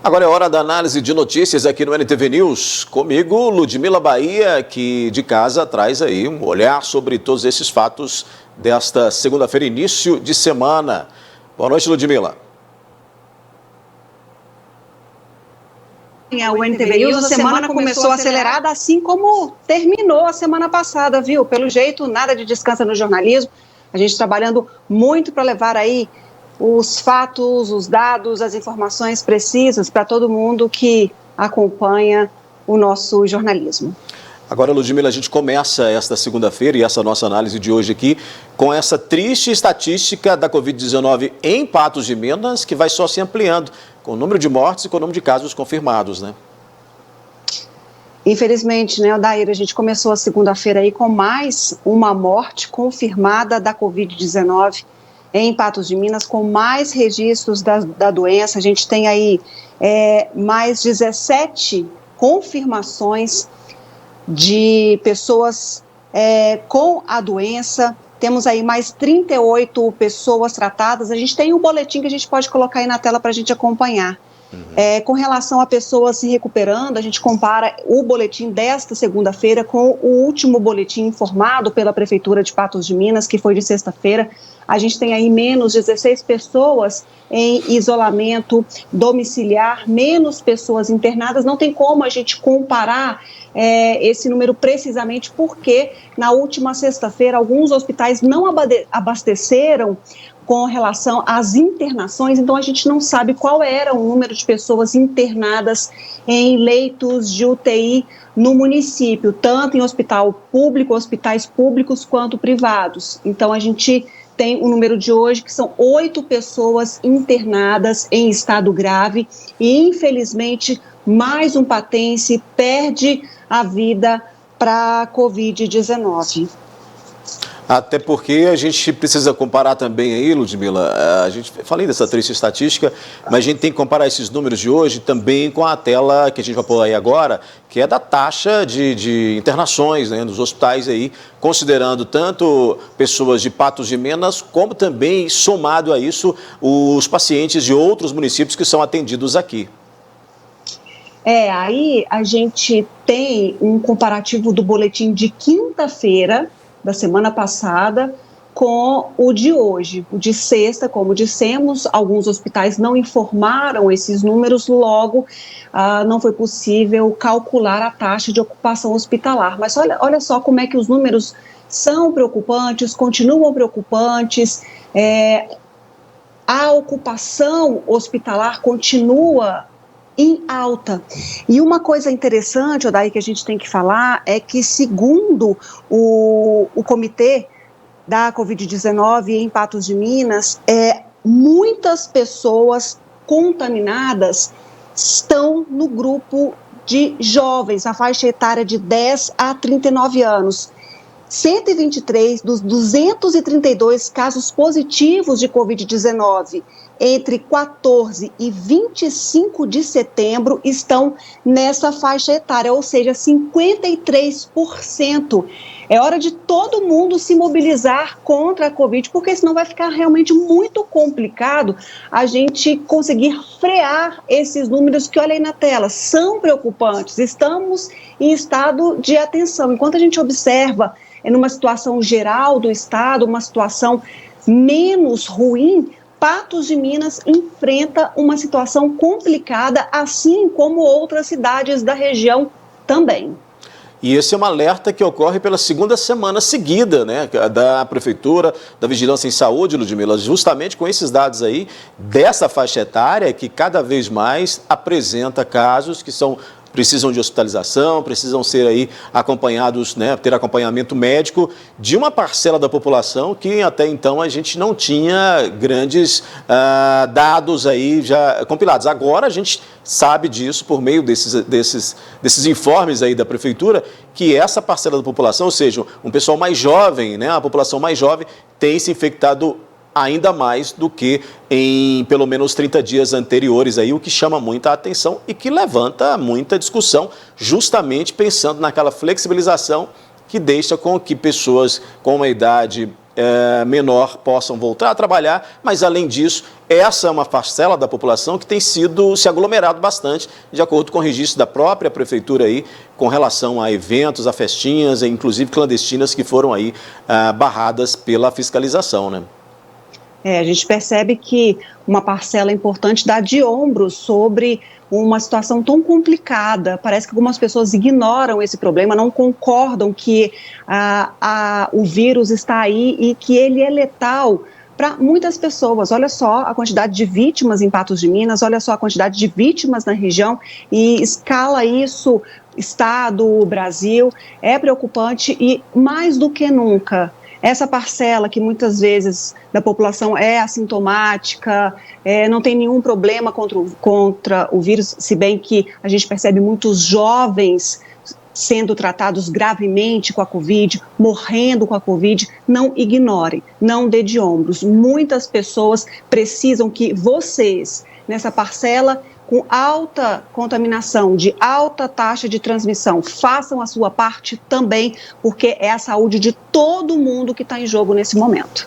Agora é hora da análise de notícias aqui no NTV News. Comigo, Ludmila Bahia, que de casa traz aí um olhar sobre todos esses fatos desta segunda-feira, início de semana. Boa noite, Ludmila. O NTV News, a semana começou acelerada, assim como terminou a semana passada, viu? Pelo jeito, nada de descanso no jornalismo. A gente trabalhando muito para levar aí os fatos, os dados, as informações precisas para todo mundo que acompanha o nosso jornalismo. Agora, Ludmila, a gente começa esta segunda-feira e essa nossa análise de hoje aqui com essa triste estatística da Covid-19 em Patos de Minas, que vai só se ampliando com o número de mortes e com o número de casos confirmados, né? Infelizmente, né, Odair, a gente começou a segunda-feira aí com mais uma morte confirmada da Covid-19 em Patos de Minas, com mais registros da doença. A gente tem aí mais 17 confirmações de pessoas com a doença. Temos aí mais 38 pessoas tratadas. A gente tem um boletim que a gente pode colocar aí na tela para a gente acompanhar. Com relação a pessoas se recuperando, a gente compara o boletim desta segunda-feira com o último boletim informado pela Prefeitura de Patos de Minas, que foi de sexta-feira. A gente tem aí menos 16 pessoas em isolamento domiciliar, menos pessoas internadas. Não tem como a gente comparar esse número precisamente, porque na última sexta-feira alguns hospitais não abasteceram com relação às internações, então a gente não sabe qual era o número de pessoas internadas em leitos de UTI no município, tanto em hospitais públicos quanto privados. Então a gente tem o número de hoje, que são 8 pessoas internadas em estado grave e, infelizmente, mais um patense perde a vida para a Covid-19. Até porque a gente precisa comparar também aí, Ludmila, falei dessa triste estatística, mas a gente tem que comparar esses números de hoje também com a tela que a gente vai pôr aí agora, que é da taxa de internações, né, nos hospitais aí, considerando tanto pessoas de Patos de Minas, como também, somado a isso, os pacientes de outros municípios que são atendidos aqui. Aí a gente tem um comparativo do boletim de quinta-feira, da semana passada, com o de hoje. O de sexta, como dissemos, alguns hospitais não informaram esses números, logo não foi possível calcular a taxa de ocupação hospitalar. Mas olha só como é que os números são preocupantes, continuam preocupantes, a ocupação hospitalar continua em alta. E uma coisa interessante, Odair, que a gente tem que falar, é que segundo o comitê da Covid-19 em Patos de Minas, muitas pessoas contaminadas estão no grupo de jovens, a faixa etária de 10 a 39 anos. 123 dos 232 casos positivos de Covid-19 entre 14 e 25 de setembro estão nessa faixa etária, ou seja, 53%. É hora de todo mundo se mobilizar contra a Covid, porque senão vai ficar realmente muito complicado a gente conseguir frear esses números que, olha aí na tela, são preocupantes. Estamos em estado de atenção. Enquanto a gente observa numa situação geral do estado, uma situação menos ruim, Patos de Minas enfrenta uma situação complicada, assim como outras cidades da região também. E esse é um alerta que ocorre pela segunda semana seguida, né, da Prefeitura, da Vigilância em Saúde, Ludmila, justamente com esses dados aí, dessa faixa etária que cada vez mais apresenta casos que precisam de hospitalização, precisam ser aí acompanhados, né, ter acompanhamento médico de uma parcela da população que até então a gente não tinha grandes dados aí já compilados. Agora a gente sabe disso por meio desses informes aí da Prefeitura, que essa parcela da população, ou seja, um pessoal mais jovem, né, a população mais jovem, tem se infectado ainda mais do que em pelo menos 30 dias anteriores, aí, o que chama muita atenção e que levanta muita discussão, justamente pensando naquela flexibilização que deixa com que pessoas com uma idade menor possam voltar a trabalhar, mas além disso, essa é uma parcela da população que tem se aglomerado bastante, de acordo com o registro da própria prefeitura aí, com relação a eventos, a festinhas, inclusive clandestinas, que foram aí barradas pela fiscalização, né? A gente percebe que uma parcela importante dá de ombros sobre uma situação tão complicada. Parece que algumas pessoas ignoram esse problema, não concordam que o vírus está aí e que ele é letal para muitas pessoas. Olha só a quantidade de vítimas em Patos de Minas, olha só a quantidade de vítimas na região e escala isso, Estado, Brasil, é preocupante e mais do que nunca, essa parcela que muitas vezes da população é assintomática, não tem nenhum problema contra o vírus, se bem que a gente percebe muitos jovens sendo tratados gravemente com a Covid, morrendo com a Covid, não ignorem, não dê de ombros. Muitas pessoas precisam que vocês, nessa parcela com alta contaminação, de alta taxa de transmissão, façam a sua parte também, porque é a saúde de todo mundo que está em jogo nesse momento.